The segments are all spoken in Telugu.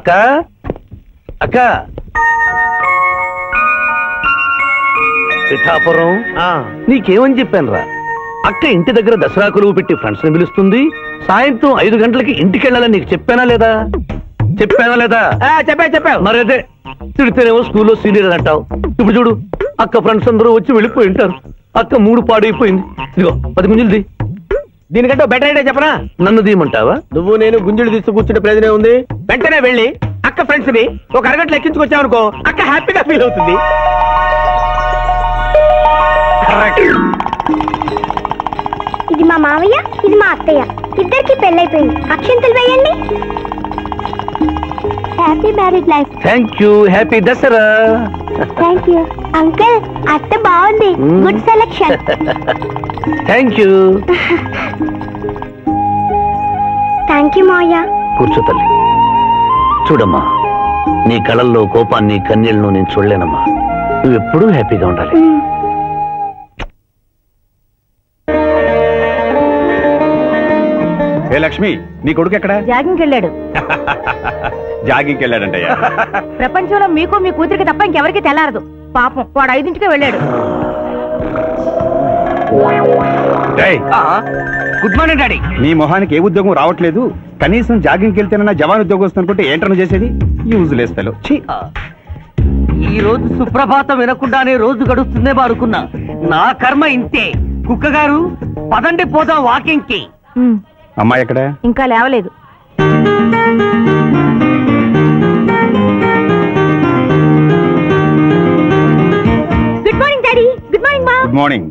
అక్క అక్క పిఠాపురం నీకేమని చెప్పాను రా? అక్క ఇంటి దగ్గర దసరా కొలువు పెట్టి ఫ్రెండ్స్ ని పిలుస్తుంది. సాయంత్రం 5 గంటలకి ఇంటికి వెళ్ళాలని నీకు చెప్పానా లేదా? చెప్పావు. మరైతే తిడితేనేమో స్కూల్లో సీనియర్ అని అంటావు. ఇప్పుడు చూడు, అక్క ఫ్రెండ్స్ అందరూ వచ్చి వెళ్ళిపోయి ఉంటారు. అక్క మూడు పాడైపోయింది. ఇదిగో 10 గుంజులు దీనికంటే బెటర్ ఐడియా చెప్పనా? నన్ను దీయమంటావా? నువ్వు నేను గుంజులు తీస్తూ కూర్చుంటే ప్రయోజనం ఉంది. వెంటనే వెళ్ళి అక్క ఫ్రెండ్స్ ని ఒక అరగంటలో ఎక్కించుకొచ్చావనుకో, అక్క హ్యాపీగా ఫీల్ అవుతుంది. ఇది మా మావయ్య, ఇది మా అత్తయ్య, ఇద్దరికి పెళ్ళైపోయింది. అక్షంతలు వేయండి. Happy marriage life. Thank you. Happy Dasara. Thank you uncle. అత్త బాగుంది. Good selection. Thank you. Thank you మావయ్య. కూర్చో తల్లి. చూడమ్మా, నీ కళల్లో కోపాన్ని కన్నీళ్లను నేను చూడలేనమ్మా. నువ్వెప్పుడూ హ్యాపీగా ఉండాలి. ఏ లక్ష్మి, నీ కొడుకు ఎక్కడ? జాగింగ్కి వెళ్ళాడు. జాగింగ్కి వెళ్ళాడంటయ్యా. ప్రపంచంలో మీకు మీ కూతురికి తప్ప ఇంకెవరికి తెల్లారదు. పాపం వాడు 5ంటికే వెళ్ళాడు. Good morning daddy. నీ మొహానికి ఏ ఉద్యోగం రావట్లేదు. కనీసం జాగింగ్కి వెళ్తేనన్నా జవాన్ ఉద్యోగం వస్తుంది అనుకుంటే ఏంటన్నా చేసేది? యూజ్ లేస్తాలో. ఈ రోజు సుప్రభాతం వినకుండానే రోజు గడుస్తుందే అనుకున్నా. నా కర్మ ఇంతే. కుక్క గారు పదండి పోదాం వాకింగ్ కి. అమ్మాయి ఎక్కడ? ఇంకా లేవలేదు. Good morning daddy. Good morning మా. Good morning.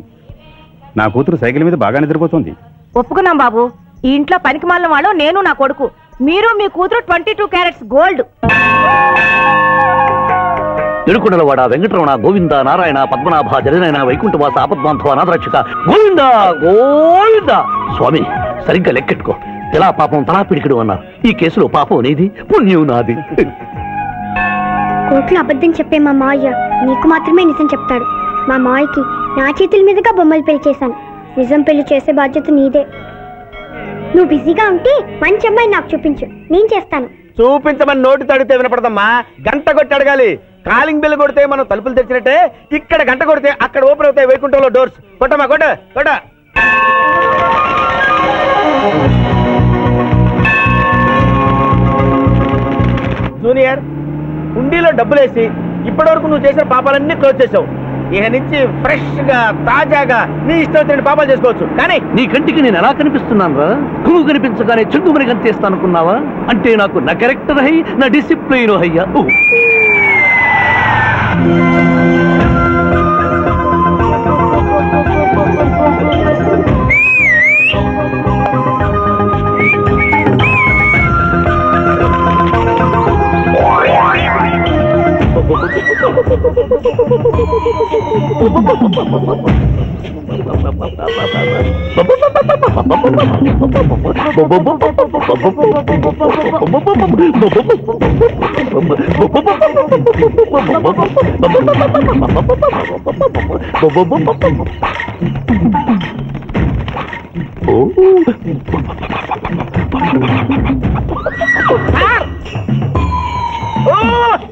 నా కూతురు సైకిల్ మీద బాగా నిద్రపోతుంది. ఒప్పుకున్నాం బాబు. ఈ ఇంట్లో పనికి మాలిన వాళ్ళు నేను, నా కొడుకు. మీరు మీ కూతురు 22 క్యారెట్స్ గోల్డ్. తిరుకుడలవాడ వెంకటరమణ గోవింద నారాయణ పద్మనాభ జగనైన వైకుంఠవాస ఆపద్బాంధవ నాథరక్షక గోవింద గోవింద. స్వామి, సరిగ్గా లెక్కెట్టుకో. ఎలా పాపం తలా పిడికిడు అన్నారు. ఈ కేసులో పాపం నీది, పుణ్యం నాది. కోర్టులో అబద్ధం చెప్పే మా మావయ్య నీకు మాత్రమే నిజం చెప్తాడు. మా మావయ్యకి నా చేతుల మీదుగా బొమ్మలు పెళ్లి చేశాను. నిజం పెళ్లి చేసే బాధ్యత నీదే. నువ్వు బిజీగా ఉంటే మంచి అమ్మాయి నాకు చూపించు, నేను చేస్తాను. చూపించమని నోటి తడితే వినపడదమ్మా. గంట కొట్టి అడగాలి. కాలింగ్ బిల్ కొడితే మనం తలుపులు తెచ్చినట్టే ఇక్కడ గంట కొడితే అక్కడ ఓపెన్ అవుతాయి వైకుంఠంలో డోర్స్. కొట్టమ్మా, కొట్ట కొట్ట. జూనియర్, హుండీలో డబ్బులేసి ఇప్పటివరకు నువ్వు చేసిన పాపాలన్నీ క్లోజ్ చేసావు. ఇక నుంచి ఫ్రెష్ గా తాజాగా నీ ఇష్టం వచ్చిన పాపాలు చేసుకోవచ్చు. కానీ నీ కంటికి నేను ఎలా కనిపిస్తున్నాను రా? నువ్వు కనిపించగానే చెంగుమని కనిపిస్తాను అనుకున్నావా? అంటే నాకు నా క్యారెక్టర్ హై, నా డిసిప్లిన్ హయ్యా.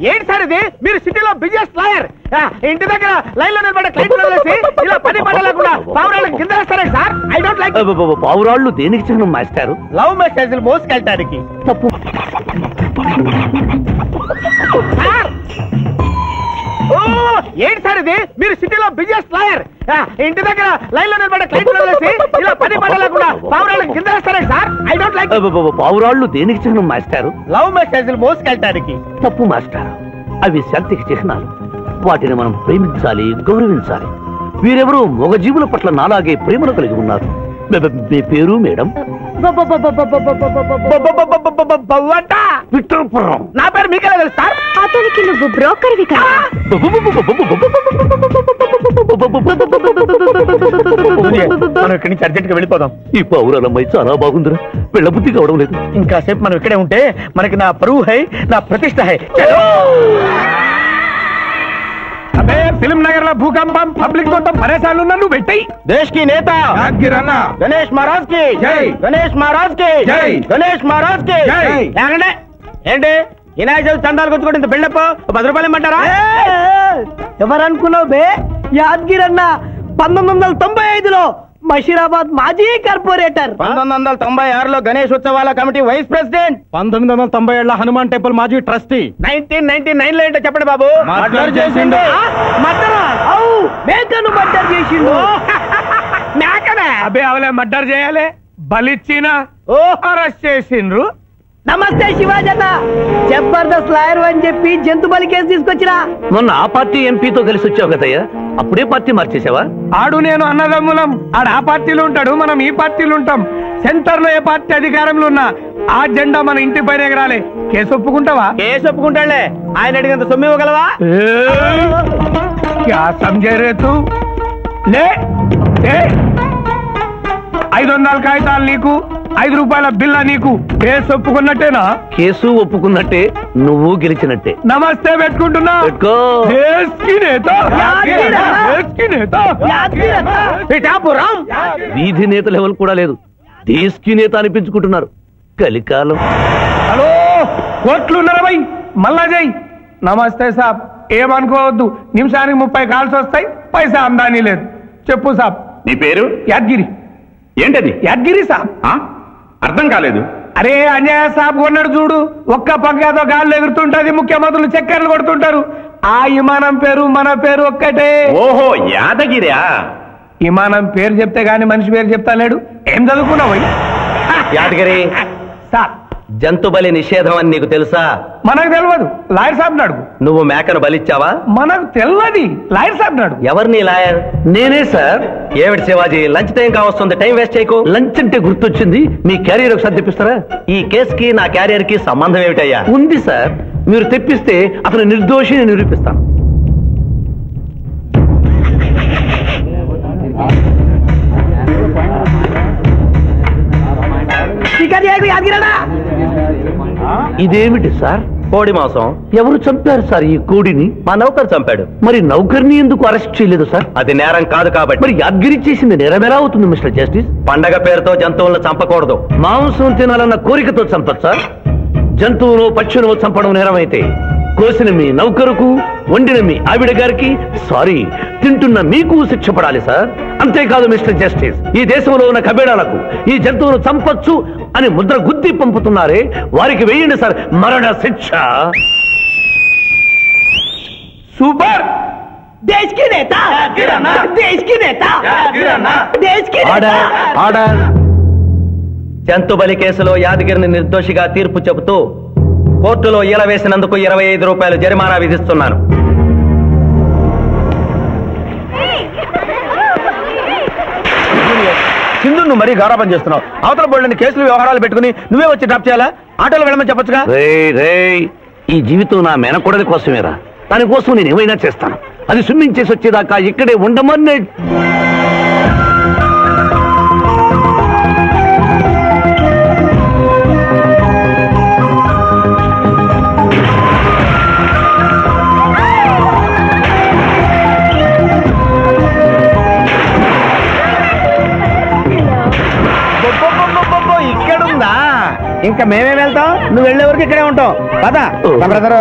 ఏంటి సార్ ఇది? మీరు సిటీలో బిజినెస్ లాయర్, ఇంటి దగ్గర లైన్ లో నిలబడే క్లయింట్లు వదిలేసి ఇలా 10 పడలేకుండా పావురాళ్ళకి కింద వేస్తారండి సార్. I don't like. పావురాళ్ళు దేనికి చిహ్నం మాస్టారు? లవ్ మెసేజ్లు మోసుకెళ్ళటానికి. తప్పు సార్. ఏంటి సార్ ఇది? మీరు సిటీలో బిజినెస్ లాయర్, ఇంటి దగ్గర లైన్ లో నిలబడే క్లయింట్లు వదిలేసి ఇలా 10 పడలేకుండా పావురాళ్ళకి కింద వేస్తారండి సార్. I don't like. పావురాళ్ళు దేనికి చిహ్నం మాస్టారు? లవ్ మెసేజ్లు మోసుకెళ్ళటానికి. తప్పు మాస్టర్. అవి శాంతికి చిహ్నాలు. వాటిని మనం ప్రేమించాలి, గౌరవించాలి. వీరెవరూ మొగజీవుల పట్ల నాలాగే ప్రేమను కలిగి ఉన్నారు. మీ పేరు మేడం? విఠలపురం. నా పేరు మీకెలా తెలుసు సార్? అతనికి నువ్వు బ్రోకర్వి కదా. మనం ఇక్కడి నుంచి అర్జెంట్ గా వెళ్ళిపోదాం. ఈ పౌరాలమ్మాయి చాలా బాగుందిరా. వెళ్ళబుద్ధి కావడం లేదు. ఇంకాసేపు మనం ఇక్కడే ఉంటే మనకి నా పరువు హై, నా ప్రతిష్ట హై. అబే ఫిల్మ్ నగర్ లో భూకంపం, పబ్లిక్ మొత్తం పరేషాన్లు ఉన్నా నువ్వు పెట్టాయి. దేశ్ కి నేత గణేష్ మహారాజ్ కి జై, గణేష్ మహారాజ్ కి జై, గణేష్ మహారాజ్ కి జై. ఏంటి వినాయక చవితి చందాలు కొట్టుకుంటే ఇంత బిల్డప్ 10 రూపాయలు ఇమ్మంటారా? ఎవరనుకున్నావు బే? యాద్గిరి అన్న 1995లో మషీరాబాద్ మాజీ కార్పొరేటర్, 1996లో గణేష్ ఉత్సవాల committee vice president, 1997 Hanuman temple మాజీ ట్రస్టీ, 1999 లో ఏంటో చెప్పండి బాబు. మర్డర్ చేసిండు. మేకను మర్డర్ చేసిండు. మేకనే అబే అవలే మర్డర్ చేయాలి, బలిచ్చిన అరెస్ట్ చేసిండ్రు. నమస్తే శివాజన్న, జబర్దస్త్ లాయర్ అని చెప్పి జంతు బలి కేసు తీసుకొచ్చిరా. మొన్న ఆ పార్టీ ఎంపీతో కలిసి వచ్చావు కదయ్యా, అప్పుడే పార్టీ మార్చేసావా? ఆడు నేను అన్నదమ్ములం, ఆడు ఆ పార్టీలో ఉంటాడు, మనం ఈ పార్టీలో ఉంటాం. సెంటర్ లో ఏ పార్టీ అధికారంలో ఉన్నా ఆ జెండా మన ఇంటి పైన ఎగరాలి. కేసు ఒప్పుకుంటావా? కేసు ఒప్పుకుంటాడులే, ఆయన అడిగినంత సొమ్ము ఇవ్వగలవా? క్యా సమझे रे तू? లే 500 కాగితాలు నీకు, 5 రూపాయల బిల్ల నీకు. కేసు ఒప్పుకున్నట్టేనా? కేసు ఒప్పుకున్నట్టే, నువ్వు గెలిచినట్టే. నమస్తే పెట్టుకుంటున్నా. పెట్టుకో. దేశ్ కి నేత, దేశ్ కి నేత. పిఠాపురం వీధి నేత లెవెల్ కూడా లేదు, దేశ్కి నేత అనిపించుకుంటున్నారు. కలికాలం. హలో, కోట్లున్నారా భయ్? మళ్ళా జై. నమస్తే సాబ్, ఏమనుకోవద్దు, నిమిషానికి 30 కాల్స్ వస్తాయి, పైసా అందానీ లేదు. చెప్పు సాబ్. నీ పేరు? యాద్గిరి. ఏంటది? యాద్గిరి సాబ్. అర్థం కాలేదు. అరే అంజయ్య సాబ్ కొన్నాడు చూడు, ఒక్క పక్కతో గాల్లో ఎగురుతుంటది, ముఖ్యమంత్రులు చక్కర్లు కొడుతుంటారు. ఆ విమానం పేరు మన పేరు ఒక్కటే. ఓహో, యాదగిరా? విమానం పేరు చెప్తే గాని మనిషి పేరు చెప్తా లేడు. ఏం చదువుకున్నావు? యాదగిరి, సాబ్ జంతు బలి నిషేధం అని నీకు తెలుసా? మనకు తెలియదు, లాయర్ సాబ్ అడుగు. నువ్వు మేకను బలిచ్చావా? మనకు తెలియదు, లాయర్ సాబ్ అడుగు. ఎవరిని లాయర్? నేనే సార్. ఏమిటి శివాజీ, లంచ్ టైం కావస్తుంది, టైం వేస్ట్ చేయకు. లంచ్ అంటే గుర్తొచ్చింది, మీ క్యారియర్ ఒకసారి తెప్పిస్తారా? ఈ కేసుకి నా క్యారియర్ కి సంబంధం ఏమిటయ్యా? ఉంది సార్, మీరు తెప్పిస్తే అతను నిర్దోషిని నిరూపిస్తాను. ఇదేమిటి సార్? కోడి మాంసం. ఎవరు చంపారు సార్ ఈ కోడిని? మా నౌకర్ చంపాడు. మరి నౌకర్ని ఎందుకు అరెస్ట్ చేయలేదు సార్? అది నేరం కాదు కాబట్టి. మరి యాద్గిరి చేసింది నేరం ఎలా అవుతుంది మిస్టర్ జస్టిస్? పండగ పేరుతో జంతువులను చంపకూడదు, మాంసం తినాలన్న కోరికతో చంపచ్చు సార్. జంతువును పక్షులను చంపడం నేరమైతే కోసిన మీ నౌకరుకు, వండిన మీ ఆవిడ గారికి, సారీ తింటున్న మీకు శిక్ష పడాలి సార్. అంతేకాదు మిస్టర్ జస్టిస్, ఈ దేశంలో ఉన్న కబేడాలకు ఈ జంతువును చంపొచ్చు అని ముద్ర గుద్ది పంపుతున్నారే, వారికి వేయండి సార్ మరణ శిక్ష. సూపర్. దేశ్ కి నేత, దేశ్ కి నేత, దేశ్ కి నేత. ఆర్డర్. జంతు బలి కేసులో యాదగిరిని నిర్దోషిగా తీర్పు చెబుతూ కోర్టులో ఈల వేసినందుకు 25 రూపాయలు జరిమానా విధిస్తున్నాను. సింధు, నువ్వు మరీ గారాబం చేస్తున్నావు. అవతల బోర్డుని కేసులు వ్యవహారాలు పెట్టుకుని నువ్వే వచ్చి డ్రాప్ చేయాలా? ఆటోలో వెళ్ళమని చెప్పొచ్చుగా. ఈ జీవితం నా మేనకోడలి కోసమేరా, దానికోసం నేను ఏమైనా చేస్తాను. అది స్విమ్మింగ్ చేసి వచ్చేదాకా ఇక్కడే ఉండమని. ఇక్కడుందా? ఇంకా మేమే వెళ్తాం, నువ్వు వెళ్లే వరకు ఇక్కడే ఉంటాం. పదా బ్రదరు.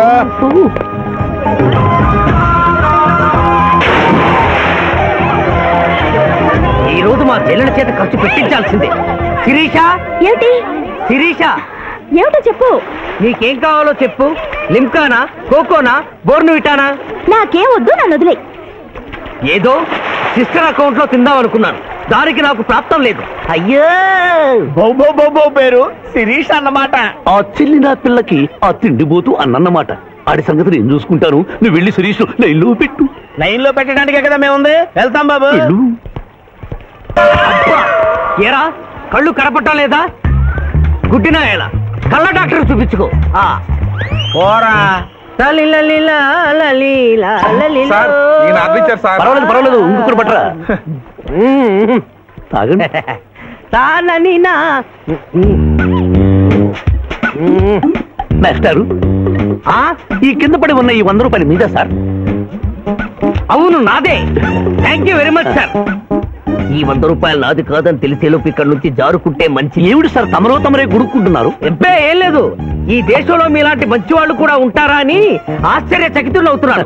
ఈ రోజు మా చెల్లెల చేత ఖర్చు పెట్టించాల్సిందే. శిరీష. ఏమిటి? శిరీష, ఏమిటో చెప్పు. నీకేం కావాలో చెప్పు. లిమ్కానా, కోకోనా, బోర్న్విటానా? నాకేం వద్దు, నన్ను వదిలే. ఏదో సిస్టర్ అకౌంట్ లో తిందాం అనుకున్నాను, దానికి నాకు ప్రాప్తం లేదు. అయ్యో, బౌబో పేరు శిరీష్ అన్నమాట. ఆ చెల్లి నా పిల్లకి ఆ తిండిపోతూ అన్నమాట. ఆడి సంగతి నేను చూసుకుంటాను, నువ్వు వెళ్ళి శిరీష్ లైన్లో పెట్టు. లైన్ లో పెట్టడానికే కదా మేముంది. వెళ్తాం బాబు. ఏరా కళ్ళు కనపడటం లేదా? గుడ్డినా ఎలా? కళ్ళ డాక్టర్ చూపించుకో. పోరా. పర్వాలేదు పర్వాలేదు, ఇంకొకరు పట్టరా. తాగండి. మాస్టారు, ఈ కింద పడి ఉన్న ఈ 100 రూపాయలు మీద సార్? అవును నాదే. Thank you very much sir. ఈ 100 రూపాయలు నాది కాదని తెలిసేలోపు ఇక్కడ నుంచి జారుకుంటే మంచి. ఏమిటి సార్ తమరో తమరే గుడుక్కుంటున్నారు? ఎబ్బే ఏం లేదు, ఈ దేశంలో మీలాంటి మంచి వాళ్ళు కూడా ఉంటారా అని ఆశ్చర్యచకితులు అవుతున్నారు.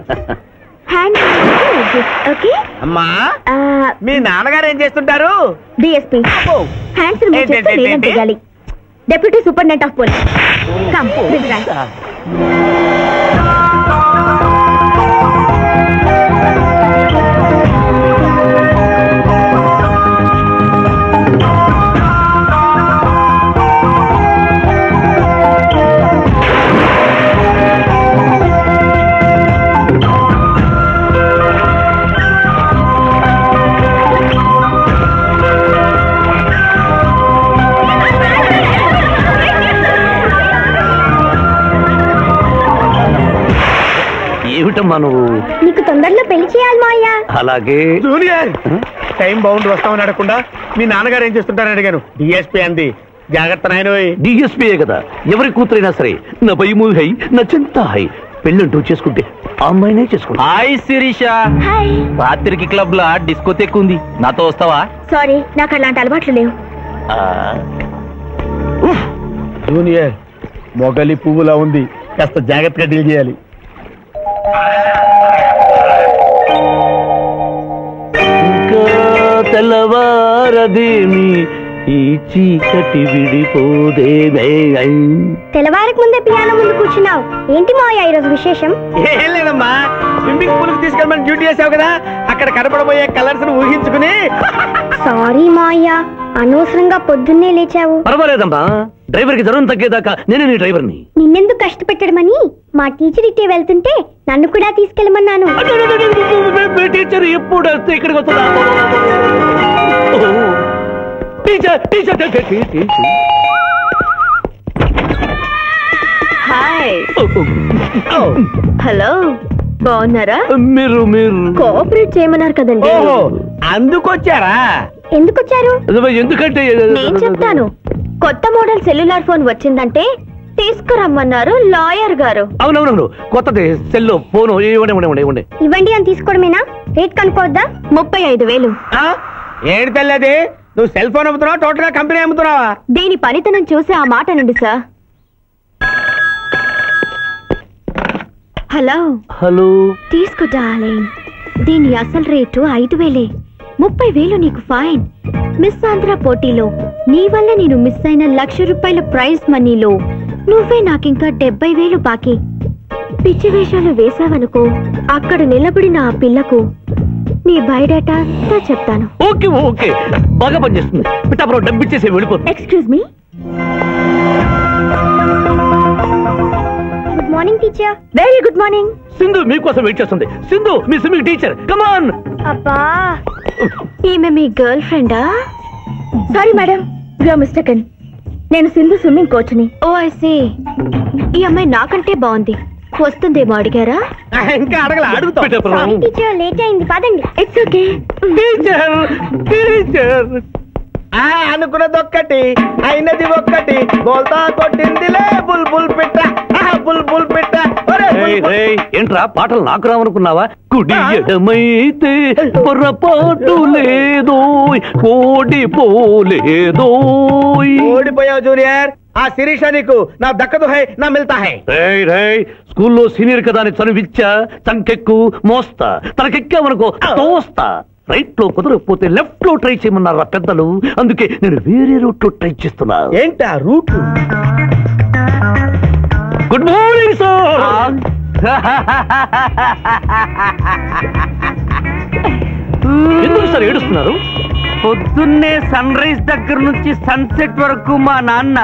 ఓకే అమ్మా మీ నాన్నగారు ఏం చేస్తుంటారు? డిఎస్పీ హ్యాండ్స్ రిమూవ్ చేస్తే నేనేం చేయాలి? Deputy superintendent of police. Come please right. ఏమిటమ్మా నువ్వు? నీకు తొందరలో పెళ్లి చేయాలి మావయ్య. అలాగే. జూనియర్ టైం బౌండ్ వస్తామని అడగకుండా మీ నాన్నగారు ఏం చేస్తుంటారని అడిగాను. డిఎస్పీ అంది. జాగ్రత్త నాయనోయ్. డిఎస్పీయే కదా, ఎవరి కూతురైనా సరే నా భయము హై నా చింత హై. పెళ్ళంటూ చేసుకుంటే ఆ అమ్మాయినే చేసుకుంటా. హాయ్ శిరీష. హాయ్. రాత్రికి క్లబ్ లా డిస్కోతెక్ ఉంది, నాతో వస్తావా? సారీ, నాకు అలాంటి అలవాట్లు లేవు. జూనియర్ మొగలి పువ్వులా ఉంది, కాస్త జాగ్రత్తగా డీల్ చేయాలి. ఇంకా తెల్లవారదేమి ఈ చీకటి విడిపోదేమే. తెల్లవారికి ముందే పియానో ముందు కూర్చున్నావు ఏంటి మావయ్య ఈరోజు విశేషం? ఏం లేదమ్మా, స్విమ్మింగ్ పూల్ కి తీసుకెళ్ళమని డ్యూటీ చేసావు కదా, అక్కడ కనపడబోయే కలర్స్ ను ఊహించుకుని. సారీ మావయ్య, అనవసరంగా పొద్దున్నే లేచావు. పర్వాలేదమ్మా, డ్రైవర్ కి జ్వరం తగ్గేదాకా నేనే నీ డ్రైవర్ని. నిన్నెందుకు కష్టపెట్టడమని మా టీచర్ ఇట్టే వెళ్తుంటే నన్ను కూడా తీసుకెళ్ళమన్నాను. టీచర్ ఎప్పుడు వస్తే ఇక్కడికి వస్తుందా? Teacher teacher hi. హలో, బాగున్నారా? మీరు మీరు కోఆపరేట్ చేయమన్నారు కదండి. ఓహో అందుకొచ్చారా? ఎందుకొచ్చారు? ఎందుకంటే నేను చెప్తాను. కొత్త మోడల్ సెల్యులార్ ఫోన్ వచ్చిందంటే తీసుకురమ్మన్నారు లాయర్ గారు. అవునవునవును, కొత్తది సెల్లో ఫోను. ఇవ్వండి. ఇవ్వండి అని తీసుకోవడమేనా? రేట్ కనుక్కోవద్దా? 35,000. ఏడు తెల్లది, నువ్వు సెల్ ఫోన్ అమ్ముతున్నావా టోటల్ గా కంపెనీ అమ్ముతున్నావా? దీని పనితనం చూసి ఆ మాట నండి సార్. హలో హలో, తీసుకో డార్లింగ్. దీని అసలు రేటు 5,000. 30,000 నీకు ఫైన్. మిస్ ఆంధ్ర పోటీలో నీ వల్ల నేను మిస్ అయిన ₹1,00,000 ప్రైజ్ మనీలో నువ్వే నాకింకా 70,000 బాకీ. పిచ్చి వేషాలు వేసావనుకో, అక్కడ నిలబడిన ఆ పిల్లకు నీ బయోడేటా అంతా చెప్తాను. ఓకే ఓకే, బాగా పనిచేస్తుంది. పిఠాపురం డబ్బిచ్చేసి వెళ్ళిపోతుంది. Excuse me. Good morning teacher. Very good morning. Sindhu మీకోసం వెయిట్ చేస్తుంది. సింధు మీ స్విమ్మింగ్ టీచర్, కమాన్. అబ్బా, ఈమె మీ గర్ల్ ఫ్రెండా? Sorry madam, you're mistaken. నేను సింధు స్విమ్మింగ్ కోచ్ని. Oh I see. ఈ అమ్మాయి నాకంటే బాగుంది, వస్తుందేమో అడిగారా? ఇంకా అడగల, అడుగుతా. సారీ టీచర్, లేట్ అయింది, పదండి. It's okay. టీచర్ టీచర్, అనుకున్నది ఒక్కటి అయినది ఒక్కటి, బోల్తా కొట్టిందిలే బుల్బుల్ పిట్ట. బుల్బుల్ పిట్ట. ఏంట్రా పాటలు నాకు రావనుకున్నావా? కుడి ఎడమైతే పొరపాటు లేదో, ఓడిపోలేదో. ఓడిపోయావు జూనియర్, ఆ శిరీష నీకు నా దక్కదు హై నా మిల్తా హై. స్కూల్లో సీనియర్ కదా అని చనువిచ్చా, చంకెక్కు మోస్తా, తనకెక్కామనుకో తోస్తా. రైట్ లో కుదరకపోతే లెఫ్ట్ లో ట్రై చేయమన్నారు పెద్దలు, అందుకే నేను వేరే రూట్ లో ట్రై చేస్తున్నా. ఏంటా రూట్? Good morning sir. ఎందుకు సార్ ఏడుస్తున్నారు? పొద్దున్నే సన్ రైజ్ దగ్గర నుంచి సన్సెట్ వరకు మా నాన్న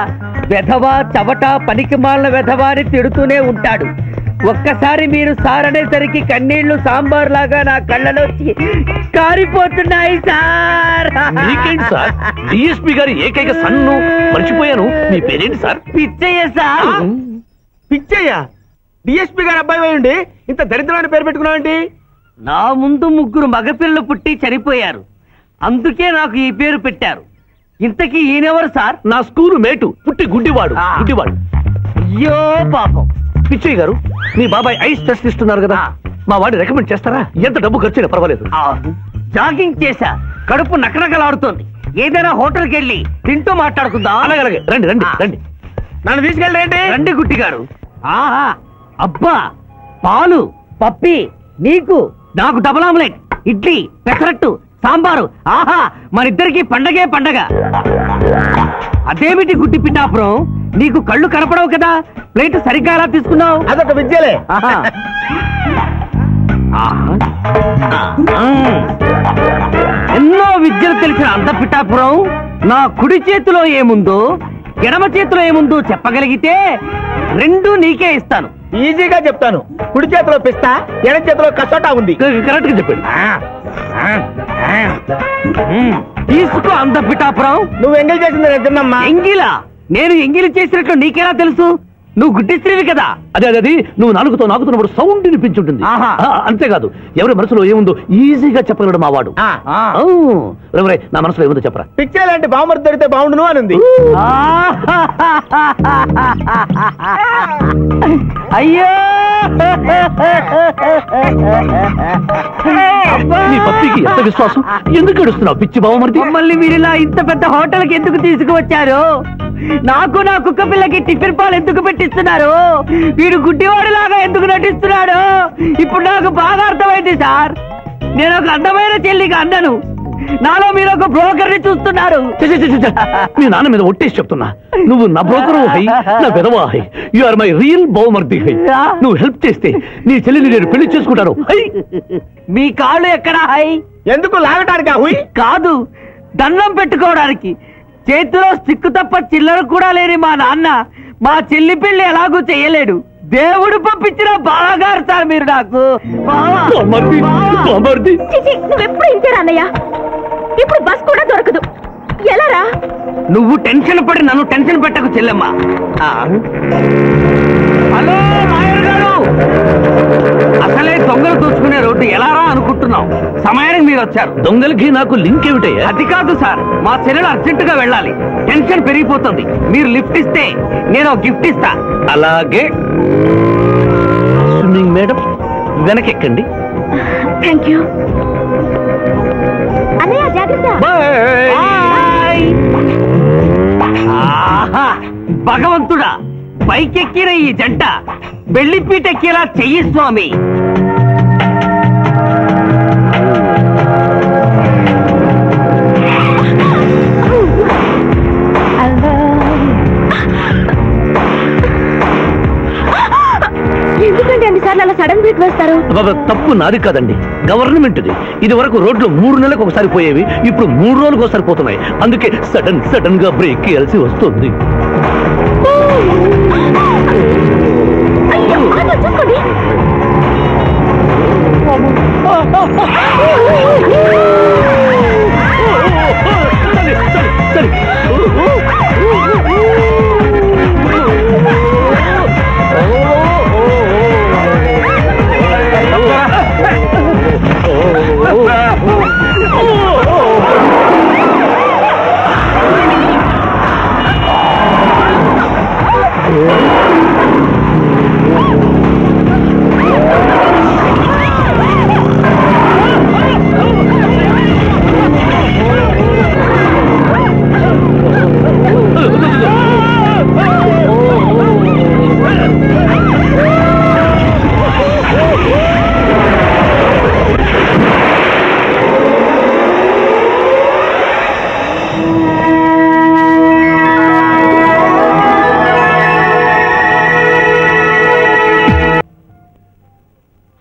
వెధవా చవట పనికిమాలిన వెధవా అని తిడుతూనే ఉంటాడు. ఒక్కసారి మీరు సార్ అనేసరికి కన్నీళ్లు సాంబార్ లాగా నా కళ్ళలోకి కారిపోతున్నాయి సార్. మీకేంటి సార్, డిఎస్పీ గారి ఏకైక సన్ను మర్చిపోయాను. మీ పేరేంటి sir? Pichaiah sir. Pichaiah? DSP గారి అబ్బాయి ఉండి ఇంత దరిద్రమైన పేరు పెట్టుకున్నావంటి? నా ముందు 3 మగపిల్లలు పుట్టి చనిపోయారు, అందుకే నాకు ఈ పేరు పెట్టారు. ఇంతకీ ఈయనెవరు సార్? నా స్కూలు మేటు, పుట్టి గుడ్డివాడు. అయ్యో పాపం. పిచ్చయ్య గారు, మీ బాబాయ్ ఐస్ టెస్ట్ ఇస్తున్నారు కదా, మా వాడిని రికమెండ్ చేస్తారా? ఎంత డబ్బు ఖర్చైనా పర్వాలేదు. జాగింగ్ చేశా, కడుపు నకనకలాడుతోంది. ఏదైనా హోటల్కి వెళ్ళి తింటూ మాట్లాడుకుందాం. అలాగే రండి రండి రండి. నన్ను తీసుకెళ్ళండి. రండి గుట్టి గారు. ఆహా, అబ్బా, పాలు, పప్పి, నీకు నాకు డబుల్ ఆమ్లెట్, ఇడ్లీ, పెసరట్టు, సాంబారు. ఆహా, మనిద్దరికి పండగే పండగ. అదేమిటి గుడ్డి పిఠాపురం, నీకు కళ్ళు కనపడవు కదా, ప్లేట్ సరిగ్గా ఎలా తీసుకున్నావు? అదొక విద్యలే. ఎన్నో విద్యలు తెలిసిన అంత పిఠాపురం నా కుడి చేతిలో ఏముందో ఎడమ చేతిలో ఏముందో చెప్పగలిగితే రెండు నీకే ఇస్తాను. ఈజీగా చెప్తాను. కుడి చేతిలో పిస్తా, ఎడ చేతిలో కసోటా ఉంది. కరెక్ట్ గా చెప్పండి. తీసుకో అంత పిఠాపురం. నువ్వు ఎంగిల్ చేసింది నేను తిన్నమ్మా. ఎంగిలా? నేను ఎంగిలి చేసినట్లు నీకెలా తెలుసు? నువ్వు గుడ్డిస్త్రీవి కదా. అదే అది నువ్వు నాలుగుతో నాకుతున్నప్పుడు సౌండ్ వినిపించుంటుంది. అంతేకాదు ఎవరి మనసులో ఏముందో ఈజీగా చెప్పగలడు మా వాడు. నా మనసులో ఏముందో చెప్పరా. పిక్చర్ లాంటి బాంబర్ దొరికితే బాగుండును అని ఉంది. అయ్యో, నీ పప్పికి ఎంత విశ్వాసం, ఎందుకు ఏడుస్తున్నావు పిచ్చి బావమరిది? మమ్మల్ని మీరిలా ఇంత పెద్ద హోటల్కి ఎందుకు తీసుకువచ్చారు? నాకు నా కుక్క పిల్లకి టిఫిన్ పాలు ఎందుకు పెట్టిస్తున్నారు? వీడు గుడ్డివాడిలాగా ఎందుకు నటిస్తున్నాడు? ఇప్పుడు నాకు బాగా అర్థమైంది సార్. నేను ఒక అందమైన చెల్లిగా అన్నను, నాలో మీరు ఒక బ్రోకర్ ని చూస్తున్నారు. మీ నాన్న మీద ఒట్టేసి చెప్తున్నా, నువ్వు నా బ్రోకరు హై, నా విధవా హై. యు ఆర్ మై రియల్ బహుమర్ది హై. నువ్వు హెల్ప్ చేస్తే నీ చెల్లిని నేను పెళ్లి చేసుకుంటాను. మీ కాళ్ళు ఎక్కడా హై? ఎందుకు లాగటానికి? హుయ్ కాదు, దండం పెట్టుకోవడానికి. చేతిలో స్టిక్కు తప్ప చిల్లర కూడా లేని మా నాన్న మా చెల్లి పెళ్లి ఎలాగూ చేయలేడు. దేవుడు పంపించిన బాగారు సార్ మీరు నాకు. నువ్వెప్పుడు ఇంతేరా అన్నయ్య? ఇప్పుడు బస్ కూడా దొరకదు, ఎలారా? నువ్వు టెన్షన్ పడి నన్ను టెన్షన్ పెట్టకు చెల్లెమ్మా. హలో నాయర్ గారు, అసలే దొంగలు దోచుకునే రోడ్డు ఎలారా అనుకుంటున్నావు? సమయానికి మీరు వచ్చారు. దొంగలకి నాకు లింక్ ఏమిటయ్యా? అది కాదు సార్, మా చెల్లెలు అర్జెంట్ గా వెళ్ళాలి. టెన్షన్ పెరిగిపోతుంది. మీరు లిఫ్ట్ ఇస్తే నేను గిఫ్ట్ ఇస్తా. అలాగే. స్విమ్మింగ్ మేడం వెనకెక్కండి. థ్యాంక్ యూ అన్నయ్య, జాగ్రత్త. ఆహా, భగవంతుడా, పైకెక్కిన ఈ జంట బెల్లిపీటెక్కేలా చెయ్యి స్వామి. ఎందుకంటే అన్నిసార్లు అలా సడన్ బ్రేక్ వేస్తారు? తప్పు నాది కాదండి, గవర్నమెంట్ది. ఇది వరకు రోడ్లు 3 నెలలకు ఒకసారి పోయేవి, ఇప్పుడు 3 రోజులకు ఒకసారి పోతున్నాయి. అందుకే సడన్ గా బ్రేక్ వేయాల్సి వస్తుంది. చూసుకోండి.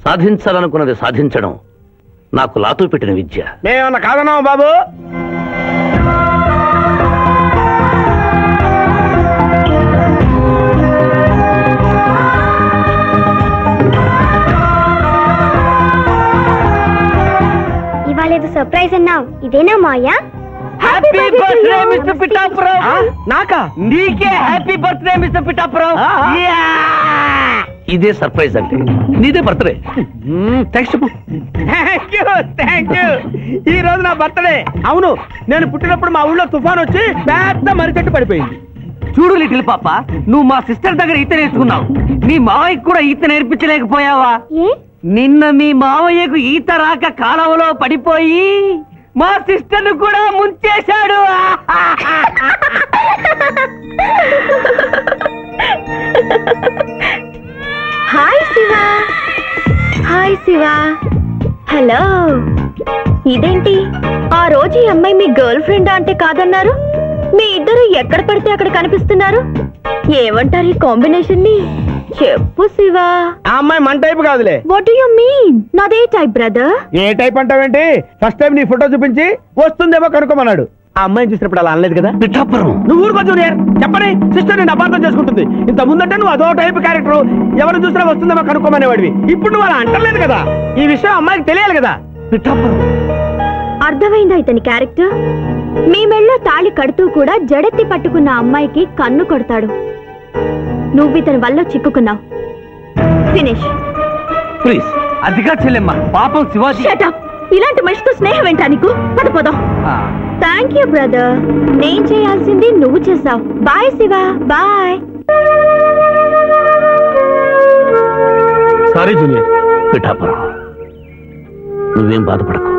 సాధించాలనుకున్నది సాధించడం నాకు లాతో పెట్టిన విద్య. మేమన్నా కాదన్నావు బాబు. ఇవాళ ఏదో సర్ప్రైజ్ అన్నావు, ఇదేనా Maya? Happy birthday mister Pithapuram. నాకా? నీకే హ్యాపీ బర్త్డే మిస్టర్ పిఠాపురం. ఇదే సర్ప్రైజ్ అంటే. నీదే బర్త్డే. థ్యాంక్స్ చెప్పు. Thank you. ఈ రోజు నా బర్త్డే. అవును, నేను పుట్టినప్పుడు మా ఊళ్ళో తుఫాన్ వచ్చి పెద్ద మర్రి చెట్టు పడిపోయింది. చూడు లిటిల్ పాప, నువ్వు మా సిస్టర్ దగ్గర ఈత నేర్చుకున్నావు. నీ మావయ్యకు కూడా ఈత నేర్పించలేకపోయావా? నిన్న మీ మావయ్యకు ఈత రాక కాలువలో పడిపోయి మా సిస్టర్ ను కూడా ముంచేశాడు. Hi Shiva. Hi Shiva. Hello. ఇదేంటి ఆ రోజు ఈ అమ్మాయి మీ గర్ల్ ఫ్రెండ్ అంటే కాదన్నారు? మీ ఇద్దరు ఎక్కడ పడితే అక్కడ కనిపిస్తున్నారు. ఏమంటారు ఈ కాంబినేషన్ ని? చెప్పు శివ. ఆ అమ్మాయి మన టైప్ కాదులే. What do you mean? నాదే టైప్ బ్రదర్. ఏ టైప్ అంటావేంటి? ఫస్ట్ టైం నీ ఫోటో చూపించి వస్తుందేమో కనుక్కోమన్నాడు. ఆ అమ్మాయిని చూసినప్పుడు అలా అనలేదు కదా. నువ్వు ఊరుకో జూనియర్. చెప్పని సిస్టర్ నేను అపార్థం చేసుకుంటుంది. ఇంత ముందంటే నువ్వు అదో టైప్ క్యారెక్టర్, ఎవరు చూసినా వస్తుందేమో కనుక్కోమనేవాడివి. ఇప్పుడు నువ్వు అలా అంటలేదు కదా. ఈ విషయం అమ్మాయికి తెలియాలి కదా. అర్థమైందా ఇతని క్యారెక్టర్? మీ మెళ్ళో తాళి కడుతూ కూడా జడెత్తి పట్టుకున్న అమ్మాయికి కన్ను కొడతాడు. నువ్వు ఇతని వల్ల చిక్కుకున్నావు. Finish please. అదిగా చెల్లెమ్మ, పాపం శివాజీ. Shut up. ఇలాంటి మనిషితో స్నేహం ఏంటా నీకు? పడిపోదాం. Thank you brother. నేను చేయాల్సింది నువ్వు చేసావు. Bye Shiva. Bye. Sorry junior. Pithapuram, నువ్వేం బాధపడకు.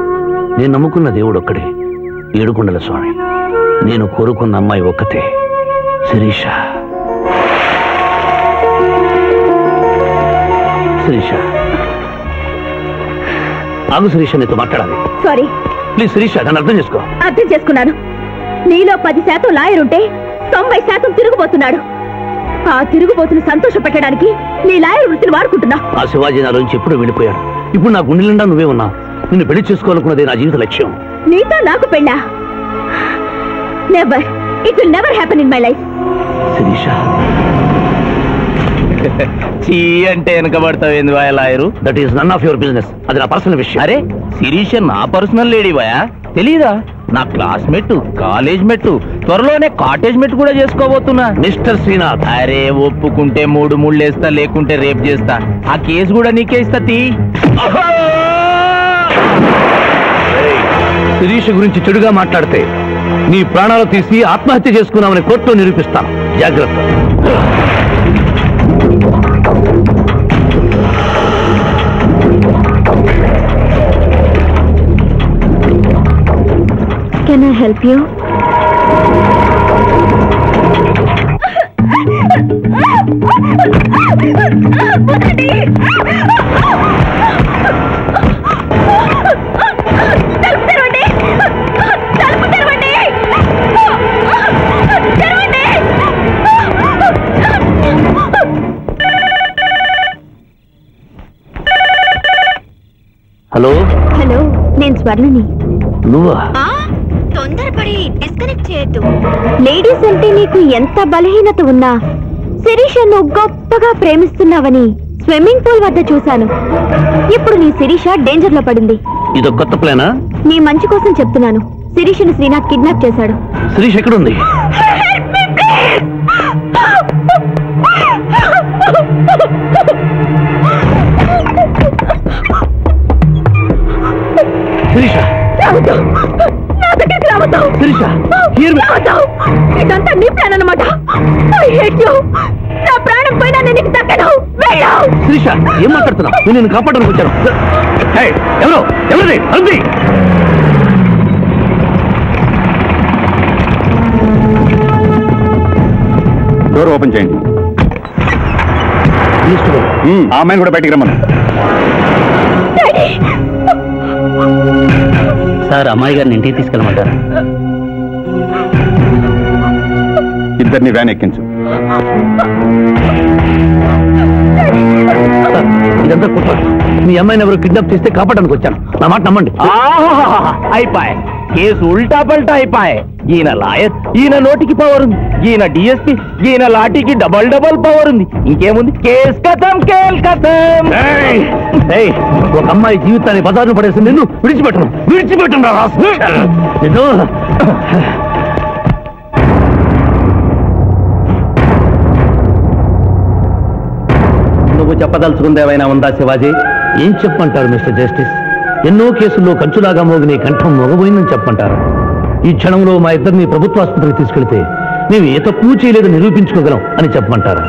నేను నమ్ముకున్న దేవుడు ఒక్కడే, ఏడుకొండల స్వామి. నేను కోరుకున్న అమ్మాయి ఒక్కతే, శిరీష. శిరీష ఆగు. శిరీష నీతో మాట్లాడాలి. సారీ. ప్లీజ్ శిరీష, నన్ను అర్థం చేసుకో. అర్థం చేసుకున్నాను. నీలో 10% లాయర్ ఉంటే 90% తిరుగుబోతున్నాడు. ఆ తిరుగుబోతుని సంతోష పెట్టడానికి నీ లాయర్ వృత్తిని వాడుకుంటున్నా. ఆ శివాజీ నాలోంచి ఎప్పుడు వెళ్ళిపోయాడు. ఇప్పుడు నా గుండె నిండా నువ్వే ఉన్నావు. నిన్ను పెళ్లి చేసుకోవాలనుకున్నదే నా జీవిత లక్ష్యం. నీతో నాకు పెళ్ళా? Never. It will never happen in my life. Sirisha చీ అంటే వెనకబడతావేంది why lawyer? That is none of your business. అది నా పర్సనల్ విషయం. అరే శిరీష నా పర్సనల్ లేడీ వాయా, తెలీదా? నా క్లాస్మేట్, కాలేజ్ మెట్టు, త్వరలోనే కాటేజ్ మెట్టు కూడా చేసుకోబోతున్నా. మిస్టర్ శ్రీనాథ్. అరే ఒప్పుకుంటే 3 ముళ్ళేస్తా, లేకుంటే రేప్ చేస్తా. ఆ కేసు కూడా నీకే ఇస్తా. శిరీష గురించి చెడుగా మాట్లాడితే నీ ప్రాణాలు తీసి ఆత్మహత్య చేసుకున్నామని కోర్టులో నిరూపిస్తాను. జాగ్రత్త. Can I help you? Hello. Hello, నేను స్వర్ణని. నువ్వా? తొందరపడి డిస్కనెక్ట్ చేయొద్దు. లేడీస్ అంటే నీకు ఎంత బలహీనత ఉన్నా శిరీషను గొప్పగా ప్రేమిస్తున్నావని స్విమ్మింగ్ పూల్ వద్ద చూశాను. ఇప్పుడు నీ శిరీష డేంజర్ లో పడింది. ఇదో కొత్త ప్లానా? నీ మంచి కోసం చెప్తున్నాను. శిరీషను శ్రీనాథ్ కిడ్నాప్ చేశాడు. శిరీష్ ఎక్కడుంది? శిరీష, శిరీష, ఇదంతా నీ ప్లాన్ అన్నమాట. I hate you. నా ప్రాణం పోయినా నేను నీకు దక్కను. వెళ్ళు. శిరీష, ఏం మాట్లాడుతున్నావు? నేను నిన్ను కాపాడడానికి వచ్చాను. ఎవరు? ఎవరిది? అంది. డోర్ ఓపెన్ చేయండి. ఆ అమ్మాయిని కూడా బయటికి రమ్మను. సార్, అమ్మాయి గారిని ఇంటికి తీసుకెళ్ళమంటారా? ఇద్దరిని వ్యాన్ ఎక్కించు. ఇదంతా కుట్ర. మీ అమ్మాయిని ఎవరు కిడ్నాప్ చేస్తే కాపాడడానికి వచ్చాను. నా మాట నమ్మండి. అయిపోయి కేసు ఉల్టా పల్టా అయిపోయి. ఈయన లాయర్, ఈయన నోటికి పవర్ ఉంది. ఈయన డిఎస్పీ, ఈయన లాఠీకి డబల్ పవర్ ఉంది. ఇంకేముంది? కేసు కథం, కేల్ కథం. ఒక అమ్మాయి జీవితాన్ని బజార్ను పడేసి నిన్ను విడిచిపెట్టను. నువ్వు చెప్పదలుచుకుంది ఏమైనా ఉందా శివాజీ? ఏం చెప్పంటారు మిస్టర్ జస్టిస్? ఎన్నో కేసుల్లో కంచులాగా మోగిన కంఠం మోగబోయిందని చెప్పంటారు. ఈ క్షణంలో మా ఇద్దరిని ప్రభుత్వ ఆసుపత్రికి తీసుకెళ్తే మేము ఏ తప్పు చేయలేదని నిరూపించుకోగలం అని చెప్పమంటారా?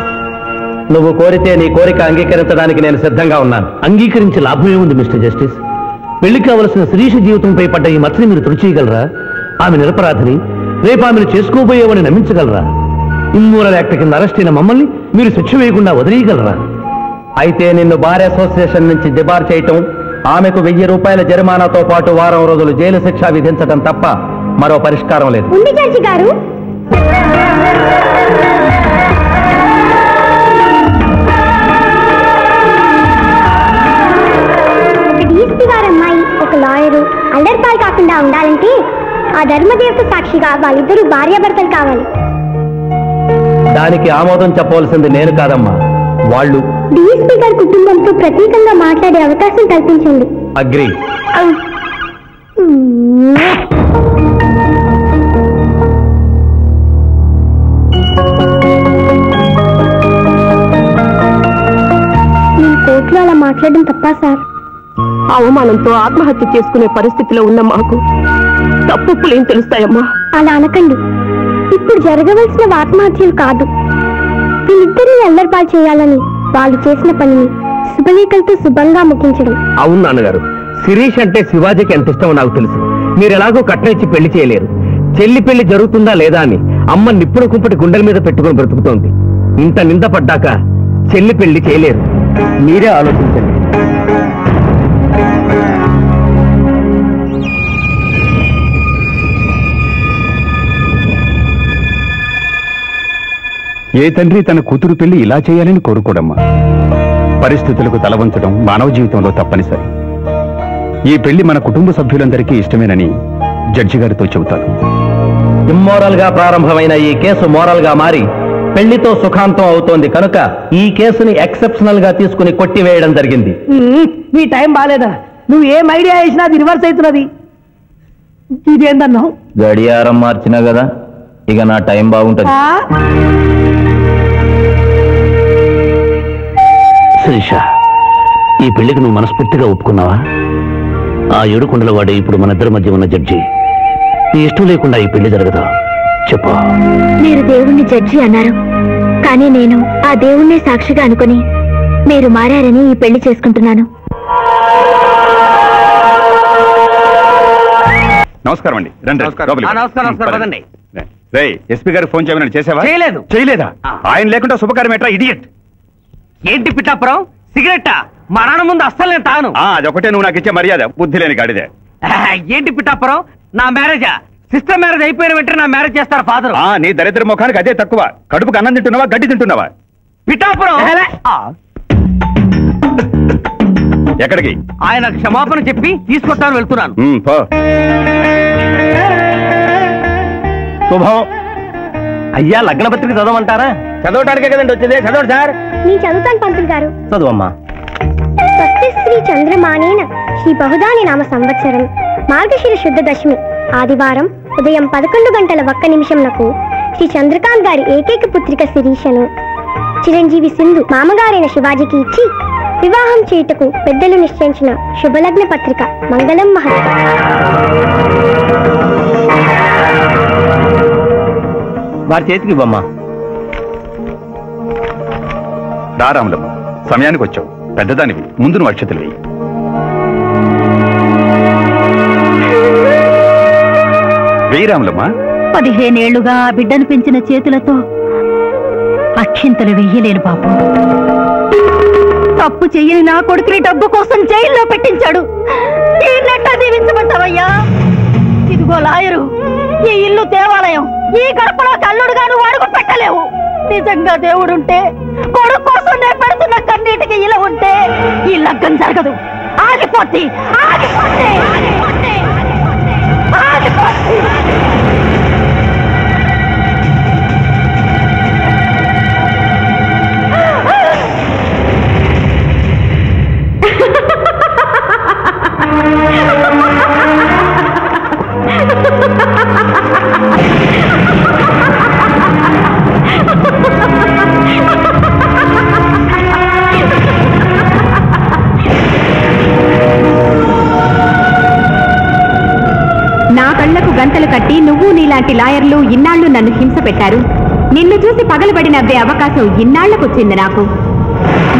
నువ్వు కోరితే నీ కోరిక అంగీకరించడానికి నేను సిద్ధంగా ఉన్నాను. అంగీకరించి లాభం ఏముంది మిస్టర్ జస్టిస్? పెళ్లికి కావలసిన శిరీష జీవితంపై పడ్డ ఈ మచ్చని మీరు తుడిచేయగలరా? ఆమె నిరపరాధిని, రేపు ఆమెను చేసుకోబోయేవని నమ్మించగలరా? ఇమ్మోరల్ యాక్ట్ కింద అరెస్ట్ అయిన మమ్మల్ని మీరు శిక్ష వేయకుండా వదిలేయగలరా? అయితే నిన్ను బార్ అసోసియేషన్ నుంచి డిబార్ చేయటం, ఆమెకు 1000 రూపాయల జరిమానాతో పాటు వారం రోజులు జైలు శిక్ష విధించడం తప్ప మరో పరిష్కారం లేదు. ఉంది జడ్జి గారు. ఒక డీఎస్పీ గారు అమ్మాయి, ఒక లాయరు అల్లరిపాలు కాకుండా ఉండాలంటే ఆ ధర్మదేవత సాక్షిగా వాళ్ళిద్దరూ భార్యాభర్తలు కావాలి. దానికి ఆమోదం చెప్పవలసింది నేను కాదమ్మా, వాళ్ళు. డీఎస్పీ గారి కుటుంబంతో ప్రత్యేకంగా మాట్లాడే అవకాశం కల్పించండి. అగ్రీ. నేను కోర్టులో అలా మాట్లాడడం తప్పా సార్? అవమానంతో ఆత్మహత్య చేసుకునే పరిస్థితిలో ఉన్న మాకు తప్పులేం తెలుస్తాయమ్మా? అలా అనకండి. ఇప్పుడు జరగవలసిన ఆత్మహత్యలు కాదు, వీళ్ళిద్దరిని అల్లరిపాలు చేయాలని వాళ్ళు చేసిన పనిని శుభలేఖలతో శుభంగా ముగించడం. అవును నాన్నగారు, శిరీష్ అంటే శివాజీకి ఎంత ఇష్టమో నాకు తెలుసు. మీరు ఎలాగో కట్టించి పెళ్లి చేయలేరు. చెల్లి పెళ్లి జరుగుతుందా లేదా అని అమ్మ నిప్పుడు కుంపటి గుండెల మీద పెట్టుకుని బ్రతుకుతోంది. ఇంత నింద పడ్డాక చెల్లి పెళ్లి చేయలేరు. మీరే ఆలోచించండి. ఏ తండ్రి తన కూతురు పెళ్లి ఇలా చేయాలని కోరుకోడమ్మా. పరిస్థితులకు తలవంచడం మానవ జీవితంలో తప్పనిసరి. ఈ పెళ్లి మన కుటుంబ సభ్యులందరికీ ఇష్టమేనని జడ్జి గారితో చెబుతాను. ఇమ్మోరల్ గా ప్రారంభమైన ఈ కేసు మోరల్ గా మారి పెళ్లితో సుఖాంతం అవుతోంది కనుక ఈ కేసుని ఎక్సెప్షనల్ గా తీసుకుని కొట్టివేయడం జరిగింది. నీ టైం బాలేదా? నువ్వు ఏం ఐడియా వేసినా అది రివర్స్ అవుతున్నది. ఇదేందన్నావు? గడియారం మార్చినా కదా, ఇక నా టైం బాగుంటది. శిరీష, ఈ పెళ్లికి నువ్వు మనస్ఫూర్తిగా ఒప్పుకున్నావా? ఆ ఏడుకొండల వాడే ఇప్పుడు మన ఇద్దరి మధ్య ఉన్న జడ్జి. నీ ఇష్టం లేకుండా ఈ పెళ్లి జరగదా? చెప్పు. మీరు దేవుణ్ణి జడ్జి అన్నారు, కానీ నేను ఆ దేవుణ్ణే సాక్షిగా అనుకుని మీరు మారారని ఈ పెళ్లి చేసుకుంటున్నాను. నమస్కారం అండి. నమస్కారం. ఎస్పీ గారికి ఫోన్ చేయమని చేసావా? చేయలేదా? ఆయన లేకుండా శుభకార్యం ఎట్లా? ఇడియట్. ఏంటి పిఠాపురం, సిగరెట్టా? మా నాన్న ముందు అస్సలు నేను తాను. అదొకటే నువ్వు నాకు ఇచ్చే మర్యాద, బుద్ధి లేని గాడిదే. ఏంటి పిఠాపురం, నా మ్యారేజా? సిస్టర్ మ్యారేజ్ అయిపోయిన వెంటనే నా మ్యారేజ్ చేస్తారు ఫాదర్. నీ దరిద్ర ముఖానికి అదే తక్కువ. కడుపుకు అన్నం తింటున్నావా, గడ్డి తింటున్నావా? పిఠాపురం ఎక్కడికి? ఆయన క్షమాపణ చెప్పి తీసుకొస్తాను, వెళ్తున్నాను. శుభం. అయ్యా, లగ్న పత్రిక చదవమంటారా? చదవటానికే కదండి వచ్చింది. చదవండి సార్. నేను చదువుతాను పంతులు గారు. చదువమ్మా. స్వస్తి శ్రీ చంద్రమానేన శ్రీ బహుదాని నామ సంవత్సరం మార్గశిర శుద్ధ దశమి ఆదివారం ఉదయం 11:01 శ్రీ చంద్రకాంత్ గారి ఏకైక పుత్రిక శిరీషను చిరంజీవి సింధు మామగారైన శివాజీకి ఇచ్చి వివాహం చేయుటకు పెద్దలు నిశ్చయించిన శుభలగ్న పత్రిక. మంగళం మహత్. వారి చేతికి ఇవ్వమ్మా. రారాములమ్మ, సమయానికి వచ్చావు. పెద్దదానివి, ముందు నువ్వు అక్షతలు వేయి. వేయి రాములమ్మ. 15 ఏళ్లుగా ఆ బిడ్డను పెంచిన చేతులతో అక్షింతలు వెయ్యలేను బాబు. తప్పు చెయ్యని నా కొడుకుని డబ్బు కోసం జైల్లో పెట్టించాడు. దీవించమంటావయ్యా? ఇదిగో లాయరు, ఈ ఇల్లు దేవాలయం. ఈ గడపలో కల్లుడుగా నువ్వు అడుగు పెట్టలేవు. నిజంగా దేవుడుంటే, కొడుకు కోసం నేను పెడుతున్న కన్నీటికి ఇలా ఉంటే ఈ లగ్గం జరగదు. ఆగిపోద్ది, ఆగిపోద్ది, ఆగిపోద్ది, ఆగిపోద్ది. నా కళ్లకు గంతలు కట్టి నువ్వు నీలాంటి లాయర్లు ఇన్నాళ్లు నన్ను హింస పెట్టారు. నిన్ను చూసి పగలబడి నవ్వే అవకాశం ఇన్నాళ్లకు వచ్చింది నాకు.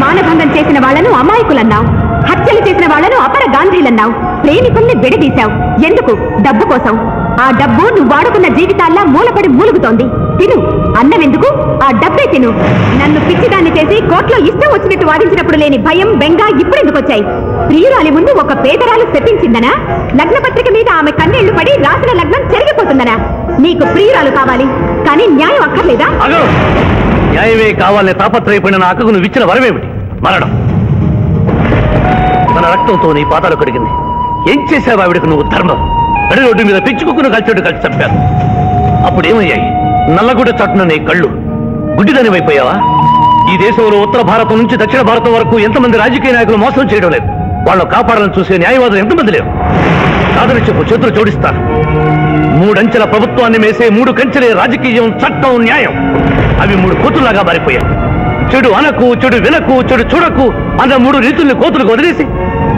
మానభంగం చేసిన వాళ్లను అమాయకులన్నావు, హత్యలు చేసిన వాళ్లను అపర గాంధీలన్నావు, ప్రేమికుల్ని విడదీశావు. ఎందుకు? డబ్బు కోసం. ఆ డబ్బు నువ్వు వాడుకున్న జీవితాల్లా మూలపడి మూలుగుతోంది. తిను. అన్నమెందుకు? ఆ డబ్బే తిను. నన్ను పిచ్చిదాన్ని చేసి కోర్టులో ఇష్టం వచ్చినట్టు వాదించినప్పుడు లేని భయం, బెంగ ఇప్పుడెందుకు వచ్చాయి? ప్రియురాలి ముందు ఒక పేదరాలు శపించిందనా? లగ్నపత్రిక మీద ఆమె కన్నీళ్లు పడి రాసిన లగ్నం చెరిగిపోతుందనా? నీకు ప్రియురాలు కావాలి, కానీ న్యాయం అక్కర్లేదా? న్యాయమే కావాలని తాపత్రయపడిన నా అక్కకు నువ్వు ఇచ్చిన వరమేమిటి? మరణం. తన రక్తంతో నీ పాదాలు కడిగింది. ఏం చేశావు ఆవిడకు నువ్వు? ధర్మం. నడి రోడ్డు మీద పిచ్చుకుక్కును కలిసి కలిసి చంపారు. అప్పుడు ఏమయ్యాయి? నల్లగుడ్డ చాటున నీ కళ్ళు. గుడ్డిదాని వైపోయావా? ఈ దేశంలో ఉత్తర భారతం నుంచి దక్షిణ భారతం వరకు ఎంతమంది రాజకీయ నాయకులు మోసం చేయడం లేదు? వాళ్ళను కాపాడాలని చూసే న్యాయవాదులు ఎంతమంది లేరు? కాదని చెప్పు, చేతులు జోడిస్తాను. 3 అంచెల ప్రభుత్వాన్ని మేసే 3 కంచెలే రాజకీయం, చట్టం, న్యాయం. అవి 3 కోతుల్లాగా మారిపోయాయి. చెడు అనకు, చెడు వినకు, చెడు చూడకు అన్న 3 రీతుల్ని కోతులకు వదిలేసి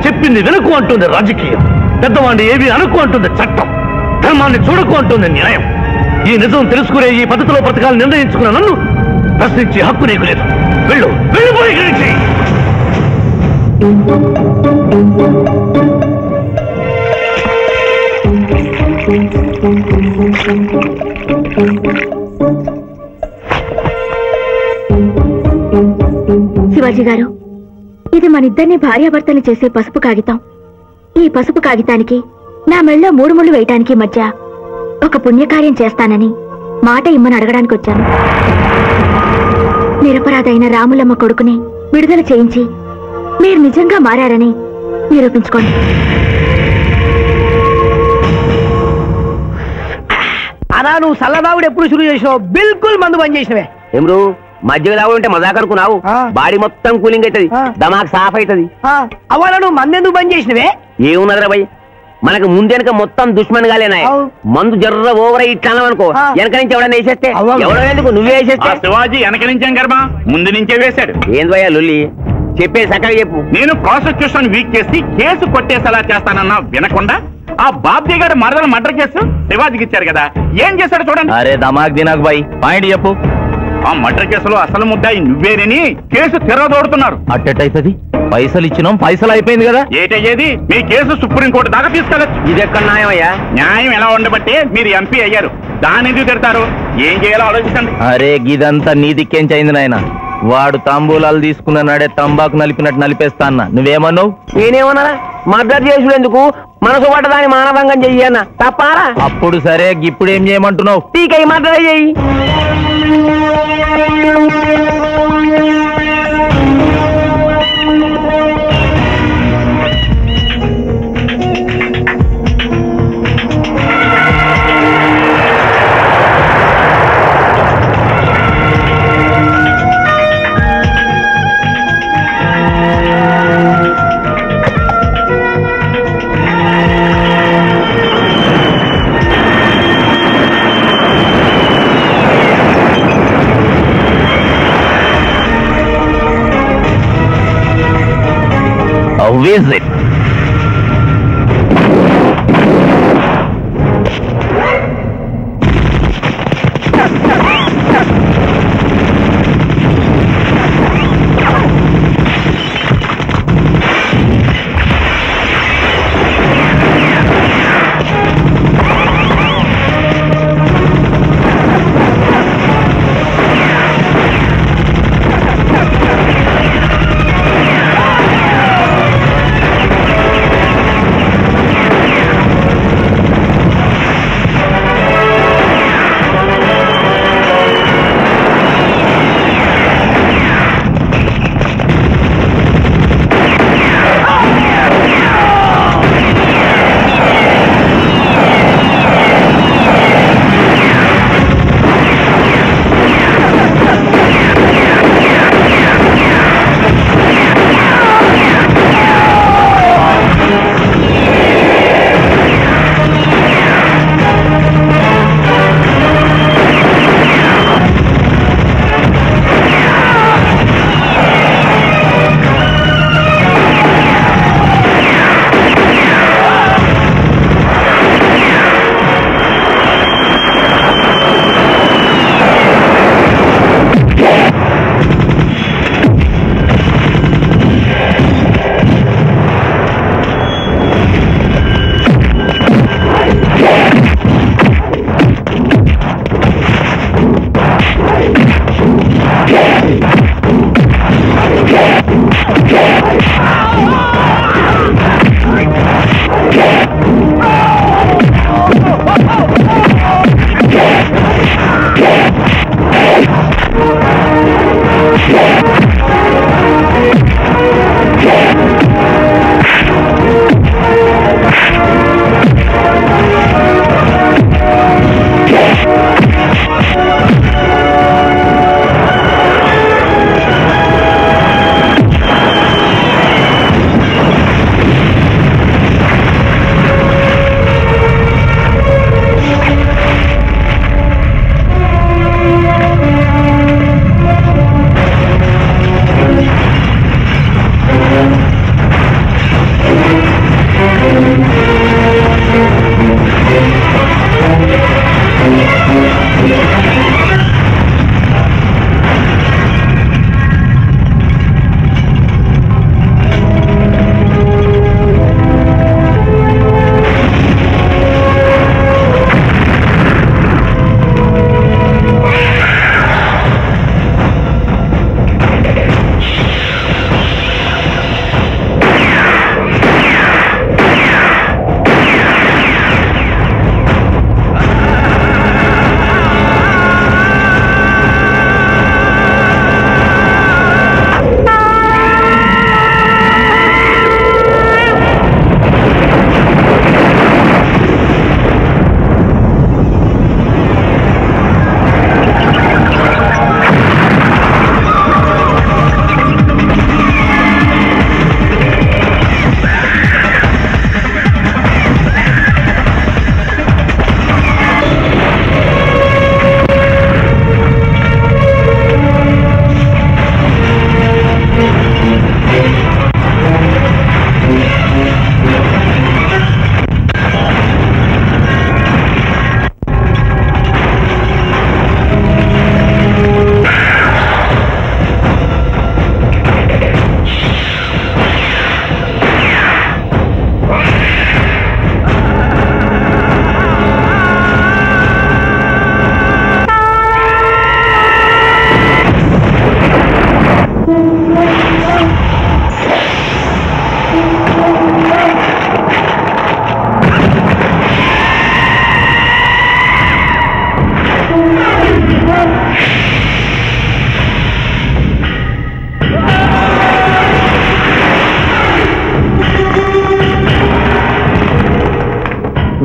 చెప్పింది వినకు అంటుంది రాజకీయం. పెద్దవాడిని ఏవి అనకు అంటుంది చట్టం. ధర్మాన్ని చూడకు అంటుంది న్యాయం. ఈ నిజం తెలుసుకునే ఈ పద్ధతిలో బ్రతకాలను నిర్ణయించుకున్న నన్ను ప్రశ్నించే హక్కు నీకు లేదు. వెళ్ళు, వెళ్ళిపోయి గురించి. శివాజీ గారు, ఇది మనిద్దరిని భార్యాభర్తలు చేసే పసుపు కాగితం. ఈ పసుపు కాగితానికి నా మెళ్ళో 3 ముళ్ళు వేయటానికి మధ్య ఒక పుణ్యకార్యం చేస్తానని మాట ఇమ్మని అడగడానికి వచ్చాను. నిరపరాధైన రాములమ్మ కొడుకుని విడుదల చేయించి మీరు నిజంగా మారారని నిరూపించుకోండి. అనా నువ్వు సల్లదావుడు ఎప్పుడు షురు చేసినావు? బిల్కుల్ మందు బంద్ చేసినవే. ఏమరు మధ్య తాగుడు అంటే మజాక్ అనుకున్నావు? బాడీ మొత్తం కూలింగ్ అవుతుంది, దమాక్ సాఫ్ అవుతుంది. అవ్వాలా నువ్వు మందెందుకు బంద్ చేసినవే? ఏమున్నదిరా భయ్, మనకు ముందెనక మొత్తం దుష్మన్ గాలేనా? మందు జర్ర ఓవర్ ఇట్లాను అనుకో, వెనక నుంచి ఎవడన్నా వేసేస్తే ఎవడో ఎందుకు నువ్వే వేసేస్తే? శివాజీ వెనక నుంచే కర్మ, ముందు నుంచే వేశాడు. ఏంది భయ్యా లొల్లి? చెప్పే సక్కగా చెప్పు. నేను ప్రాసిక్యూషన్ వీక్ చేసి కేసు కొట్టేసేలా చేస్తానన్నా వినకుండా ఆ బాబ్జీ గారి మరదల మర్డర్ కేసు శివాజీకి ఇచ్చారు కదా, ఏం చేశాడు చూడండి. అరే దమాక్ దినాక్ బాయ్, పాయింట్ చెప్పు. ఆ మర్డర్ కేసులో అసలు ముద్దాయి నువ్వేనని కేసు తిరగదోడుతున్నారు. అట్టయితది పైసలు ఇచ్చినాం, పైసలు అయిపోయింది కదా. ఏటయ్యేది? మీ కేసు సుప్రీంకోర్టు దాకా తీసుకెళ్ళచ్చు. ఇది ఎక్కడ న్యాయం అయ్యా? న్యాయం ఎలా ఉండబట్టే మీరు ఎంపీ అయ్యారు, దాని ఎందుకు తిడతారు? ఏం చేయాలో ఆలోచించండి. అరే గిదంతా నీ దిక్కేంచైంది నాయన. వాడు తాంబూలాలు తీసుకున్న నాడే తంబాకు నలిపినట్టు నలిపేస్తా అన్న. నువ్వేమన్నావు? నేనేమన్నా? మర్డర్ చేసుడెందుకు? మనసు పడ్డదాన్ని మానభంగం చెయ్యన్న తప్పారా? అప్పుడు సరే, ఇప్పుడు ఏం చేయమంటున్నావు? టీకై మర్డర్ చెయ్యి. Visit.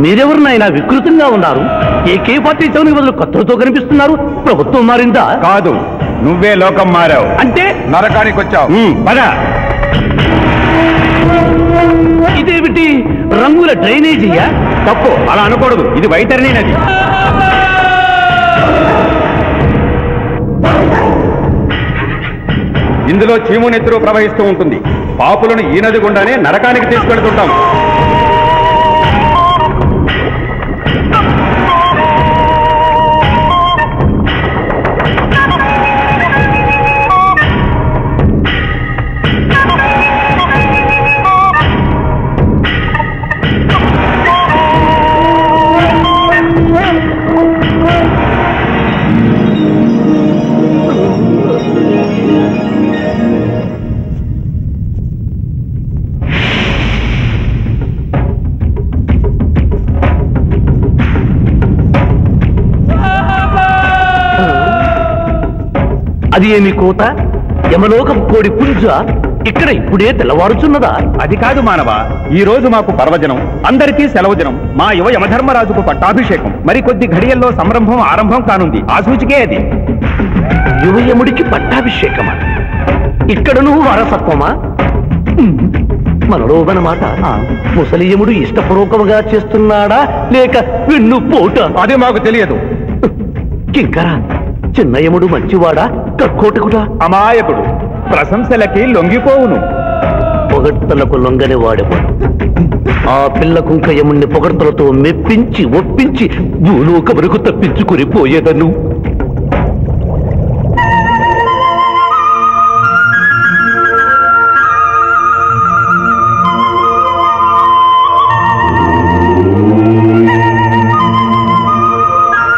మీరెవరినైనా వికృతంగా ఉన్నారు. ఏకే పార్టీ చౌనికి బదులు కత్తులతో కనిపిస్తున్నారు. ప్రభుత్వం మారిందా? కాదు, నువ్వే లోకం మారావు. అంటే నరకానికి వచ్చావు. పద. ఇదేమిటి రంగుల డ్రైనేజీయా? తప్పు, అలా అనకూడదు. ఇది వైతరణి నది. ఇందులో చీము నెత్తురు ప్రవహిస్తూ ఉంటుంది. పాపులను ఈ నది గుండానే నరకానికి తీసుకెళ్తుంటాం. అది ఏమి కోత? యమలోకం కోడి పుంజ ఇక్కడ ఇప్పుడే తెల్లవారుచున్నదా? అది కాదు మానవ, ఈ రోజు మాకు పర్వదినం, అందరికీ సెలవు దినం. మా యువ యమధర్మరాజుకు పట్టాభిషేకం. మరి కొద్ది ఘడియల్లో సంరంభం ఆరంభం కానుంది. ఆ సూచికే అది. యువయముడికి పట్టాభిషేకమా? ఇక్కడ నువ్వు వారసత్వమా? మనలో మాట ముసలియముడు ఇష్టపూర్వకముగా చేస్తున్నాడా లేక వెన్ను పోట? అది మాకు తెలియదు. కింకరా, చిన్నయముడు మంచివాడా కక్కోటకుడా? అమాయకుడు, ప్రశంసలకి లొంగిపోవును. పొగడ్తలకు లొంగని వాడేవాడు. ఆ పిల్ల కుంకయముణ్ణి పొగడ్తలతో మెప్పించి ఒప్పించి భూలోకమునకు తప్పించుకుని పోయేదను.